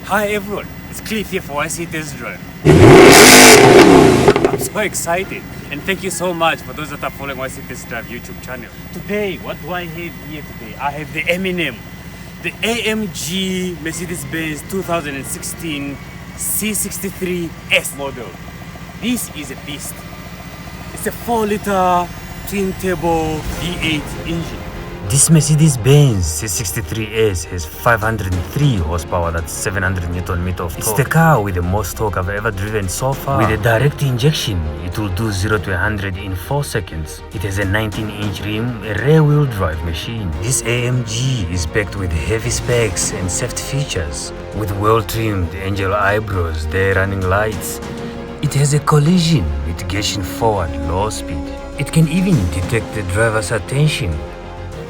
Hi everyone, it's Cliff here for yctestdrive. I'm so excited and thank you so much for those that are following yctestdrive YouTube channel. Today, what do I have here today? I have the M&M, the AMG Mercedes-Benz 2016 C63 S model. This is a beast. It's a 4-liter twin-turbo V8 engine. This Mercedes-Benz C63S has 503 horsepower, that's 700 Newton meter of torque. It's the car with the most torque I've ever driven so far. With a direct injection, it will do 0 to 100 in 4 seconds. It has a 19-inch rim, a rear-wheel drive machine. This AMG is packed with heavy specs and safety features. With well-trimmed angel eyebrows, day running lights. It has a collision mitigation forward, low speed. It can even detect the driver's attention.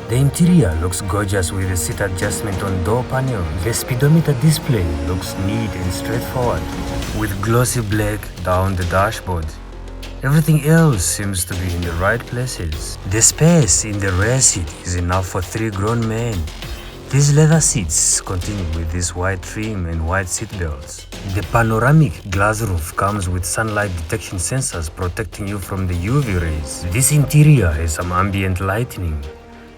The interior looks gorgeous with the seat adjustment on door panel. The speedometer display looks neat and straightforward, with glossy black down the dashboard. Everything else seems to be in the right places. The space in the rear seat is enough for 3 grown men. These leather seats continue with this white trim and white seat belts. The panoramic glass roof comes with sunlight detection sensors protecting you from the UV rays. This interior has some ambient lighting.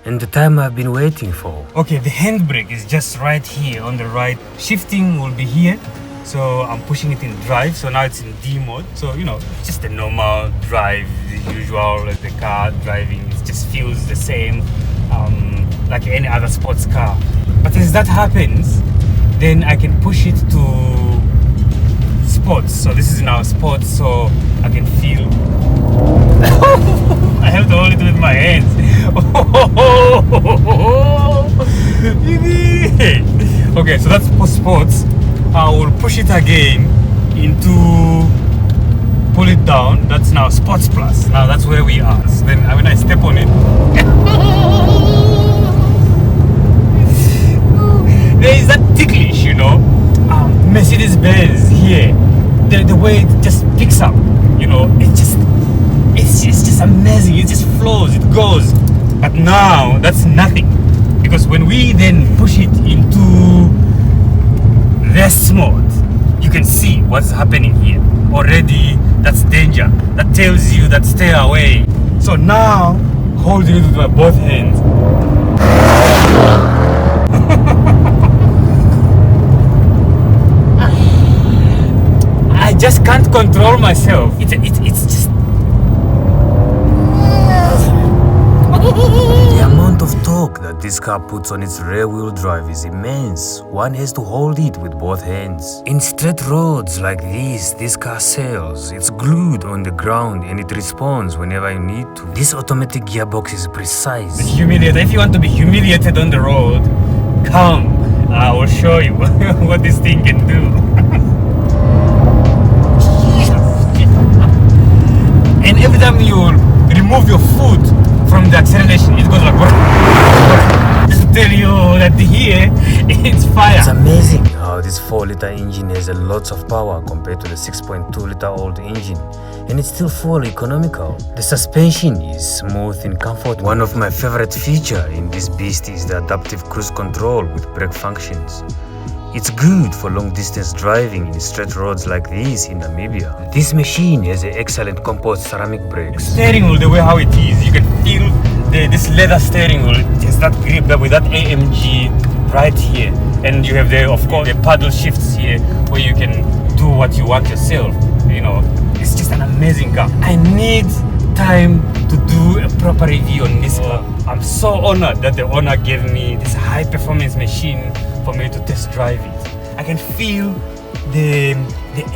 And the time I've been waiting for. Okay, the handbrake is just right here on the right. Shifting will be here. So I'm pushing it in drive. So now it's in D mode. So, you know, just a normal drive, the usual, like the car driving. It just feels the same like any other sports car. But as that happens, then I can push it to sports. So this is now sports, so I can feel. I have to hold it with my hands. Okay, so that's for sports. I will push it again into pull it down. That's now sports plus. Now that's where we are. So then when I step on it, there is that ticklish, you know, Mercedes-Benz here. The way it just picks up, you know, it's just amazing. It just flows, it goes. But now that's nothing, because when we then push it into rest mode, you can see what's happening here. Already that's danger. That tells you that stay away. So now holding it with my both hands. I just can't control myself. It's just the amount of torque that this car puts on its rear-wheel drive is immense. One has to hold it with both hands. In straight roads like this car sails. It's glued on the ground and it responds whenever you need to. This automatic gearbox is precise. If you want to be humiliated on the road, come. I will show you what this thing can do. And every time you remove your foot from the acceleration, it goes like just to tell you that here it's fire. It's amazing how this 4-liter engine has a lot of power compared to the 6.2-liter old engine, and it's still fully economical. The suspension is smooth and comfortable. One of my favorite features in this beast is the adaptive cruise control with brake functions. It's good for long-distance driving in straight roads like this in Namibia. This machine has an excellent composite ceramic brakes. The steering wheel, the way how it is, you can feel this leather steering wheel. It has that grip with that AMG right here. And you have of course, the paddle shifts here where you can do what you want yourself. You know, it's just an amazing car. I need time to do a proper review on this car. I'm so honored that the owner gave me this high-performance machine for me to test drive it. I can feel the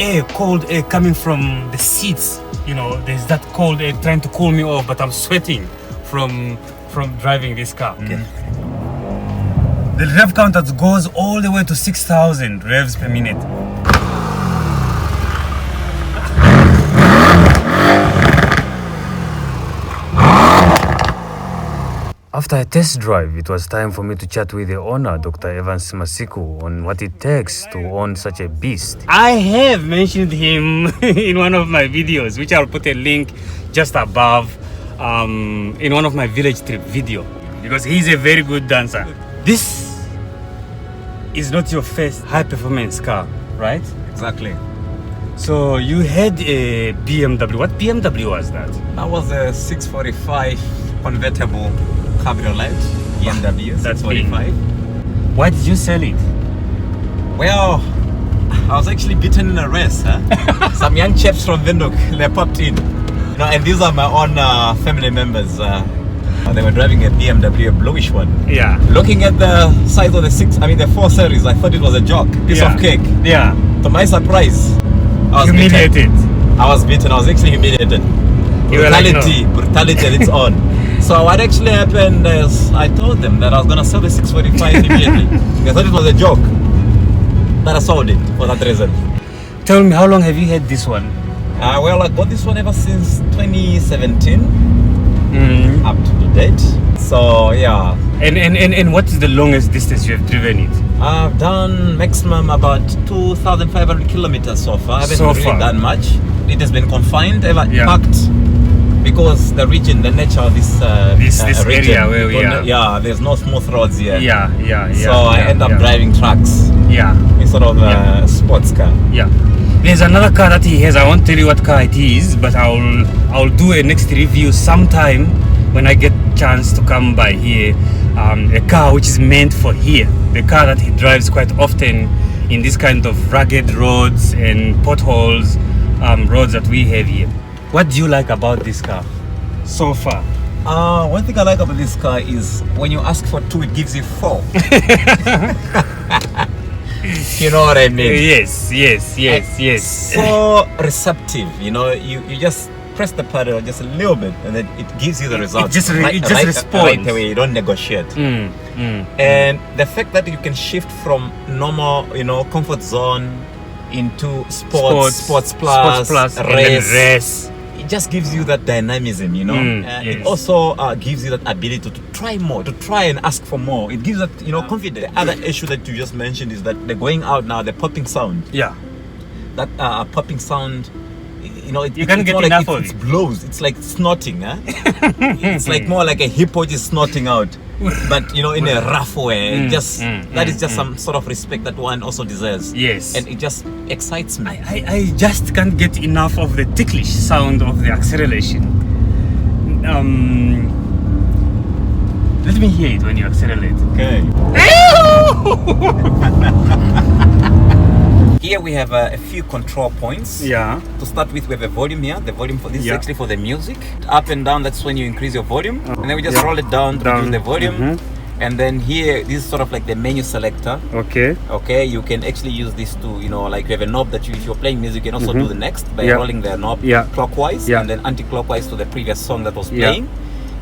air, cold air coming from the seats. You know, there's that cold air trying to cool me off, but I'm sweating from driving this car. Okay. The rev counter goes all the way to 6,000 revs per minute. After a test drive, it was time for me to chat with the owner, Dr. Simasiku, on what it takes to own such a beast. I have mentioned him in one of my videos, which I'll put a link just above, in one of my village trip video, because he's a very good dancer. This is not your first high-performance car, right? Exactly. So you had a BMW. What BMW was that? That was a 645 convertible cabriolet. BMW That's 645. Why did you sell it? Well, I was actually beaten in a race. Some young chaps from Windhoek, they popped in. You know, and these are my own family members. They were driving a BMW, a bluish one. Yeah. Looking at the size of the 4 Series, I thought it was a joke, piece of cake. Yeah. To my surprise, I was humiliated. beaten. I was beaten. I was actually humiliated. Brutality at its own. So what actually happened is I told them that I was gonna sell the 645 immediately. They thought it was a joke. That I sold it for that reason. Tell me, how long have you had this one? Well, I got this one ever since 2017 up to the date. So yeah. And what is the longest distance you have driven it? I've done maximum about 2,500 kilometers so far. I haven't really done much. It has been confined, parked, because the region, the nature of this region, area where we are. Yeah, there's no smooth roads here. Yeah. So I end up driving trucks. Yeah. Instead of a sports car. Yeah. There's another car that he has. I won't tell you what car it is, but I'll do a next review sometime when I get chance to come by here. A car which is meant for here. The car that he drives quite often in this kind of rugged roads and potholes, roads that we have here. What do you like about this car so far? One thing I like about this car is when you ask for 2, it gives you 4. You know what I mean? Yes. So receptive, you know, you just press the pedal just a little bit and then it gives you the result. It just responds. Right away, you don't negotiate. And the fact that you can shift from normal, comfort zone into sports plus, race. It just gives you that dynamism, Yes. It also gives you that ability to try more, to try and ask for more. It gives that, confidence. The other issue that you just mentioned is that they're going out now, the popping sound. Yeah. That popping sound, you can't get enough of it. It blows. It's like snorting, It's like more like a hippo just snorting out. But in a rough way. That is just some sort of respect that one also deserves. Yes. And it just excites me. I just can't get enough of the ticklish sound of the acceleration. Let me hear it when you accelerate. Okay. Here we have a few control points. Yeah. To start with, we have a volume here. The volume for this is actually for the music. Up and down, that's when you increase your volume. And then we just roll it down to reduce the volume. And then here, this is sort of like the menu selector. Okay. You can actually use this to, like you have a knob that if you're playing music, you can also do the next by rolling the knob clockwise and then anti-clockwise to the previous song that was playing.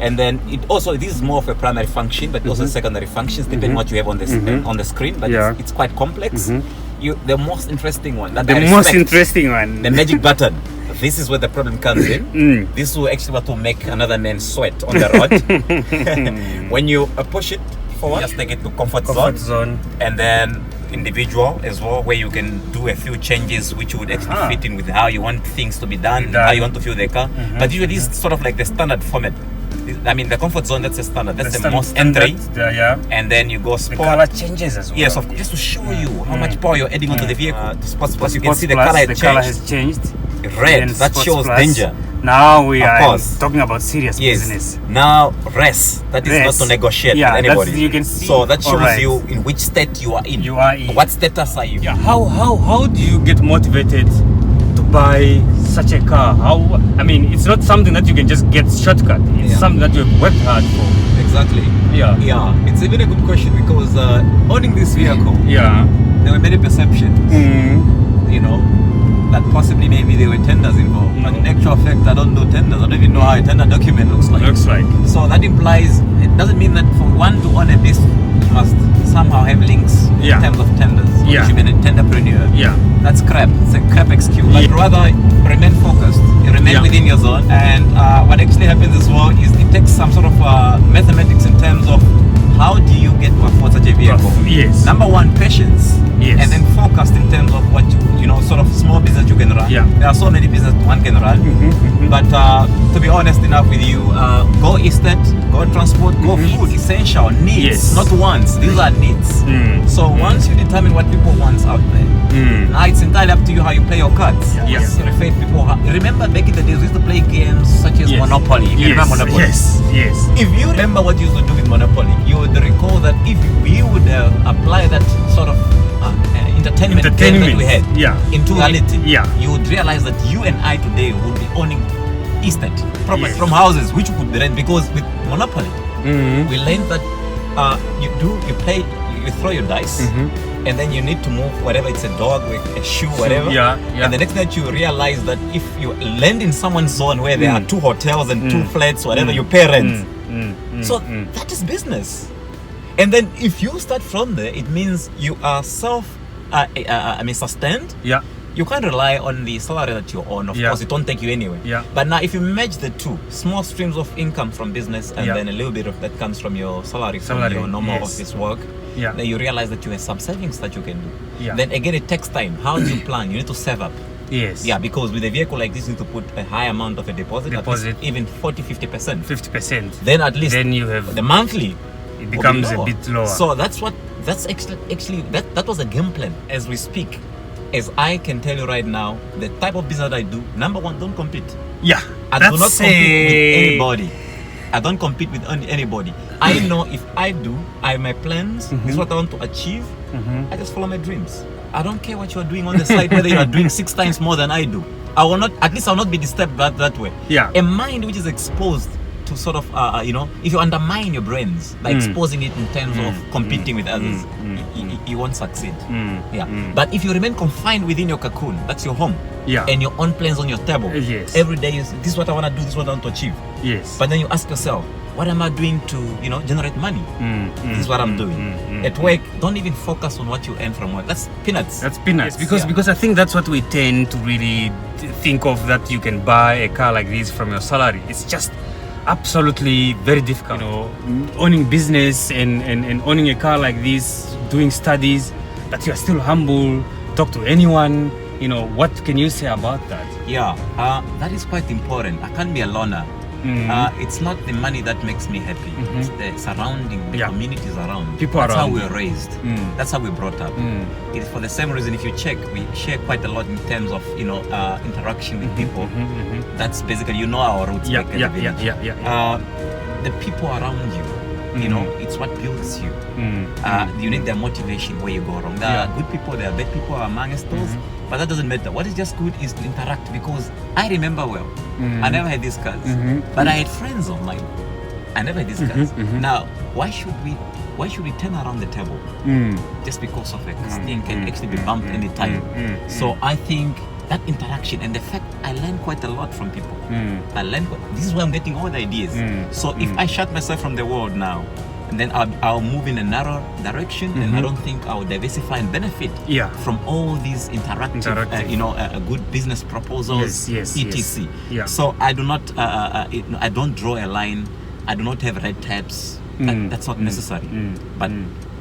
And then this is more of a primary function, but also secondary functions depending on what you have on the screen. But it's quite complex. The most interesting one. The magic button. This is where the problem comes in. This will actually what will make another man sweat on the road. When you push it forward, just take it to comfort zone, and then individual as well, where you can do a few changes which would actually fit in with how you want things to be done, how you want to feel the car. But usually this is sort of like the standard format. I mean, the comfort zone, that's the standard. That's the most entry. And then you go sport. The color changes as well. Yes, just to show you how much power you're adding onto the vehicle. To sports plus, you can see the color has changed. Red, that shows danger. Now we are talking about serious business. Now race, that is not to negotiate with anybody. You can see. So that shows you in which state you are in. What status are you? Yeah. How do you get motivated to buy such a car? It's not something that you can just get shortcut. It's something that you've worked hard for. Exactly. Yeah. It's even a good question because owning this vehicle, there were many perceptions. That possibly maybe there were tenders involved. But in actual fact, I don't do tenders. I don't even know how a tender document looks like. So that implies, it doesn't mean that for one to own a beast, you must somehow have links in terms of tenders. You should be a tenderpreneur. That's crap. It's a crap excuse. But rather remain focused. You remain within your zone. And what actually happens as well is it takes some sort of mathematics in terms of how do you get to afford such a vehicle. Number one, patience. And then focused in terms of what you sort of small business you can run. Yeah. There are so many businesses one can run. But to be honest enough with you, go estate, go transport, go food, essential needs, not wants. These are needs. So once you determine what people want out there, now it's entirely up to you how you play your cards. Yes. Refer people. Remember back in the days we used to play games such as Monopoly. You remember Monopoly? Yes. If you remember what you used to do with Monopoly, you would recall that if we would apply that sort of entertainment game that we had into reality, you would realize that you and I today would be owning estate property from houses which would be rent, because with Monopoly we learned that you throw your dice and then you need to move whatever, it's a dog, a shoe, whatever. And the next night you realize that if you land in someone's zone where there are 2 hotels and 2 flats, whatever, you pay rent. So that is business. And then if you start from there, it means you are sustained. You can't rely on the salary that you earn. Of course, it don't take you anywhere. But now if you merge the two, small streams of income from business and then a little bit of that comes from your salary from your normal office work, then you realize that you have some savings that you can do. Then again, it takes time. How do you plan? You need to save up. Because with a vehicle like this, you need to put a high amount of a deposit. At least even 40-50%. 50%. Then at least then you have the monthly. It becomes a bit lower. So that's actually that was a game plan as we speak. As I can tell you right now, the type of business that I do, number one, don't compete. I do not compete with anybody. I don't compete with anybody. I know if I have my plans, this is what I want to achieve, I just follow my dreams. I don't care what you are doing on the side, whether you are doing 6 times more than I do. I will not be disturbed that way. A mind which is exposed to sort of, if you undermine your brains by exposing it in terms of competing with others, you won't succeed. But if you remain confined within your cocoon, that's your home, and your own plans on your table, every day this is what I want to do, this is what I want to achieve. But then you ask yourself, what am I doing to generate money? This is what I'm doing. At work, don't even focus on what you earn from work. That's peanuts. Because I think that's what we tend to really think of, that you can buy a car like this from your salary. It's just absolutely very difficult. Owning business and owning a car like this, doing studies, that you are still humble, talk to anyone. What can you say about that? That is quite important. I can't be a loner. It's not the money that makes me happy. It's the surrounding, the communities around. People That's around. how we were raised. That's how we brought up. It's for the same reason, if you check, we share quite a lot in terms of interaction with people. That's basically, our roots back in the village. The people around you, it's what builds you. You need their motivation where you go wrong. There are good people, there are bad people amongst those, but that doesn't matter. What is just good is to interact, because I remember well, I never had these cards, but I had friends of mine. I never had these cards. Now, why should we turn around the table just because of a thing can actually be bumped anytime? So I think that interaction and the fact I learn quite a lot from people. This is where I'm getting all the ideas. So if I shut myself from the world now, and then I'll move in a narrow direction, and I don't think I'll diversify and benefit from all these interactive. Good business proposals, etc. So I do not, I don't draw a line. I do not have red tapes. That's not necessary. But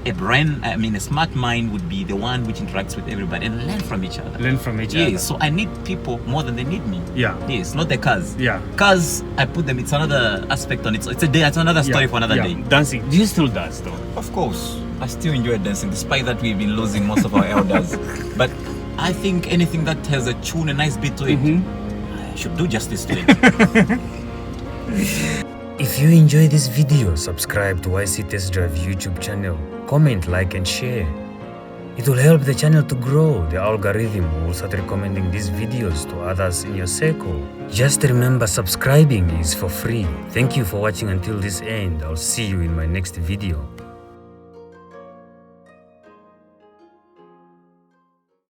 a smart mind would be the one which interacts with everybody and learn from each other. So I need people more than they need me. Yes, not the cars. Cars, I put them, it's another aspect on it. So it's another story for another day. Dancing. Do you still dance though? Of course. I still enjoy dancing, despite that we've been losing most of our elders. But I think anything that has a tune, a nice beat to it, I should do justice to it. If you enjoy this video, subscribe to YC Test Drive YouTube channel. Comment, like and share. It will help the channel to grow. The algorithm will start recommending these videos to others in your circle. Just remember, subscribing is for free. Thank you for watching until this end. I'll see you in my next video.